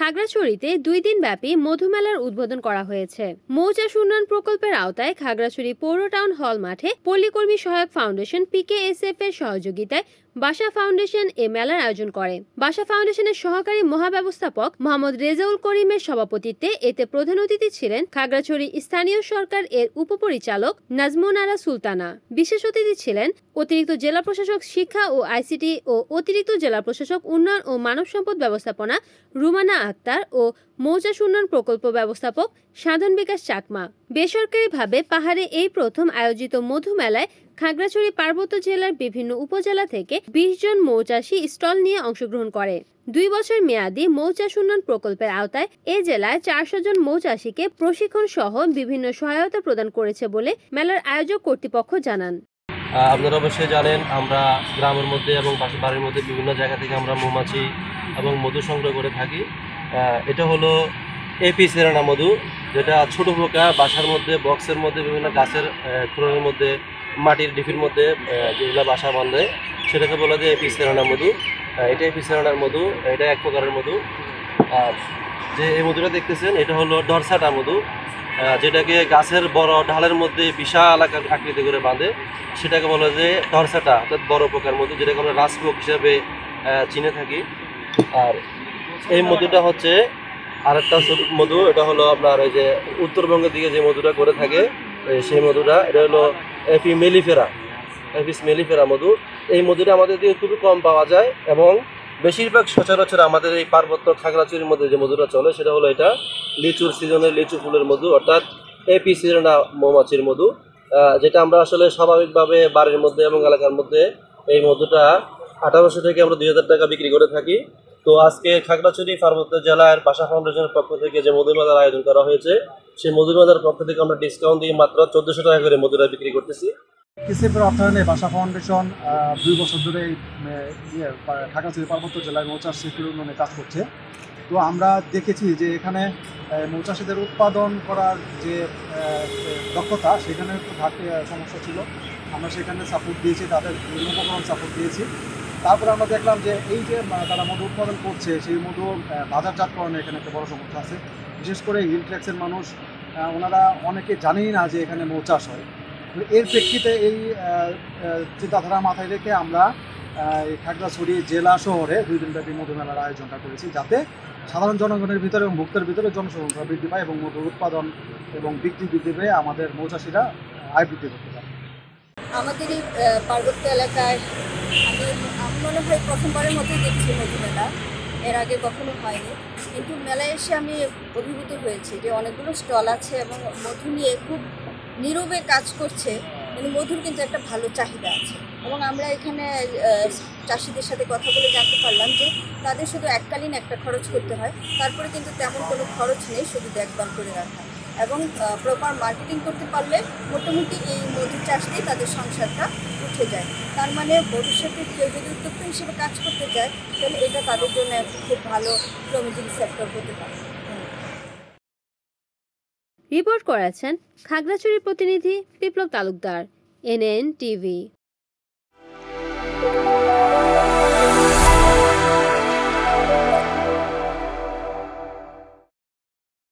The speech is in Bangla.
খাগড়াছড়িতে ২ দিন ব্যাপী মধুমেলার উদ্বোধন করা হয়েছে। মৌচাষ উন্নয়ন প্রকল্পের আওতায় খাগড়াছড়ি পৌর টাউন হল মাঠে পল্লীকর্মী সহায়ক ফাউন্ডেশন PKSF এর সহযোগিতায় বাসা ফাউন্ডেশন এ মেলার আয়োজন করে। বাসা ফাউন্ডেশনের সহকারী মহাব্যবস্থাপক মোহাম্মদ রেজাউল করিমের সভাপতিত্বে এতে প্রধান অতিথি ছিলেন খাগড়াছড়ি স্থানীয় সরকার এর উপপরিচালক নাজমুন আরা সুলতানা। বিশেষ অতিথি ছিলেন অতিরিক্ত জেলা প্রশাসক শিক্ষা ও ICT ও অতিরিক্ত জেলা প্রশাসক উন্নয়ন ও মানব সম্পদ ব্যবস্থাপনা রুমানা আক্তার ও মৌচাষ উন্নয়ন প্রকল্প ব্যবস্থাপক সাধন বিকাশ চাকমা। বেসরকারিভাবে পাহাড়ে এই প্রথম আয়োজিত মধু মেলায় খাগড়াছড়ি পার্বত্য জেলার বিভিন্ন উপজেলা থেকে 20 জন মৌচাষী স্টল নিয়ে অংশগ্রহণ করে। 2 বছর মেয়াদী মৌচাষ উন্নয়ন প্রকল্পের আওতায় এ জেলায় 400 জন মৌচাষীকে প্রশিক্ষণ সহ বিভিন্ন সহায়তা প্রদান করেছে বলে মেলার আয়োজক কর্তৃপক্ষ জানান। আপনারা অবশ্যই জানেন, আমরা গ্রামের মধ্যে এবং বাড়ির মধ্যে বিভিন্ন জায়গা থেকে আমরা মৌমাছি এবং মধু সংগ্রহ করে থাকি। এটা হলো এপি সেরেনা মধু, যেটা ছোট পোকা বাসার মধ্যে, বক্সের মধ্যে, বিভিন্ন গাছের খুঁড়ের মধ্যে, মাটির ডিপির মধ্যে যেগুলো বাসা বাঁধে সেটাকে বলা যায় এপি সেরেনা মধু। এটা এপি সেরেনার মধু, এটা এক প্রকারের মধু। আর যে এই মধুটা দেখতেছেন এটা হলো ডরসাটা মধু, যেটাকে গাছের বড় ঢালের মধ্যে বিশাল আকৃতি করে বাঁধে, সেটাকে বলা যায় ডরসাটা, অর্থাৎ বড় পোকার মধু, যেটাকে আমরা রাজপোক হিসাবে চিনে থাকি। আর এই মধুটা হচ্ছে আরেকটা মধু, এটা হলো আপনার ওই যে উত্তরবঙ্গের দিকে যে মধুটা করে থাকে সেই মধুটা, এটা হলো এপিস মেলিফেরা মধু। এই মধুটা আমাদের দিকে খুবই কম পাওয়া যায় এবং বেশিরভাগ সচরাচর আমাদের এই পার্বত্য খাগড়াছড়ির মধ্যে যে মধুটা চলে সেটা হলো এটা লিচুর সিজনের লিচু ফুলের মধু, অর্থাৎ এপি সেরেনা মৌমাছির মধু, যেটা আমরা আসলে স্বাভাবিকভাবে বাড়ির মধ্যে এবং এলাকার মধ্যে এই মধুটা 1800 থেকে আমরা 2000 টাকা বিক্রি করে থাকি। তো আজকে খাগড়াছড়ি পার্বত্য জেলার বাসা ফাউন্ডেশনের পক্ষ থেকে যে মধুমেলার আয়োজন করা হয়েছে, সেই মধুমেলার পক্ষ থেকে আমরা ডিসকাউন্ট দিয়ে মাত্র 1400 টাকা করে মধুটা বিক্রি করতেছি। কিসেফের অর্থায়নে বাসা ফাউন্ডেশন 2 বছর ধরে খাগড়াছড়ি পার্বত্য জেলায় মৌচাষ শিল্পের উন্নয়নে কাজ করছে। তো আমরা দেখেছি যে এখানে মৌচাষীদের উৎপাদন করার যে দক্ষতা, সেখানে একটু ঘাটতি সমস্যা ছিল। আমরা সেখানে সাপোর্ট দিয়েছি, তাদের বিভিন্ন উপকরণ সাপোর্ট দিয়েছি। তারপরে আমরা দেখলাম যে এই যে তারা মধু উৎপাদন করছে, সেই মধু বাজারজাতকরণে এখানে একটা বড় সমস্যা আছে। বিশেষ করে হিল ট্র্যাক্সের মানুষ, ওনারা অনেকে জানেই না যে এখানে মৌচাষ হয়। এর প্রেক্ষিতে এই চিন্তাধারা মাথায় রেখে আমরা খাগড়াছড়ি জেলা শহরে 2 দিনব্যাপী মধু মেলার আয়োজনটা করেছি, যাতে সাধারণ জনগণের ভিতরে এবং ভোক্তার ভিতরে জনসংখ্যা বৃদ্ধি পায় এবং মধুর উৎপাদন এবং বিক্রি বৃদ্ধি পেয়ে আমাদের মৌচাষীরা আয় বৃদ্ধি করতে পারে। আমাদের এই পার্বত্য এলাকায় আমি মনে হয় প্রথমবারের মতোই দেখছি মধু মেলা, এর আগে কখনো হয়নি। কিন্তু মেলায় এসে আমি অভিভূত হয়েছি যে অনেকগুলো স্টল আছে এবং মধু নিয়ে খুব নীরবে কাজ করছে, মানে মধুর কিন্তু একটা ভালো চাহিদা আছে। এবং আমরা এখানে চাষিদের সাথে কথা বলে জানতে পারলাম যে তাদের শুধু এককালীন একটা খরচ করতে হয়, তারপরে কিন্তু তেমন কোনো খরচ নেই, শুধু দেখভাল করে রাখা এবং প্রপার মার্কেটিং করতে পারলে মোটামুটি এই মধু চাষ দিয়ে তাদের সংসারটা উঠে যায়। তার মানে ভবিষ্যতে কেউ যদি উদ্যোক্তা হিসেবে কাজ করতে চায় তাহলে এটা তাদের জন্য একটা খুব ভালো প্রমিজিং সেক্টর হতে পারে। রিপোর্ট করেছেন খাগড়াছড়ির প্রতিনিধি বিপ্লব তালুকদার, NN TV।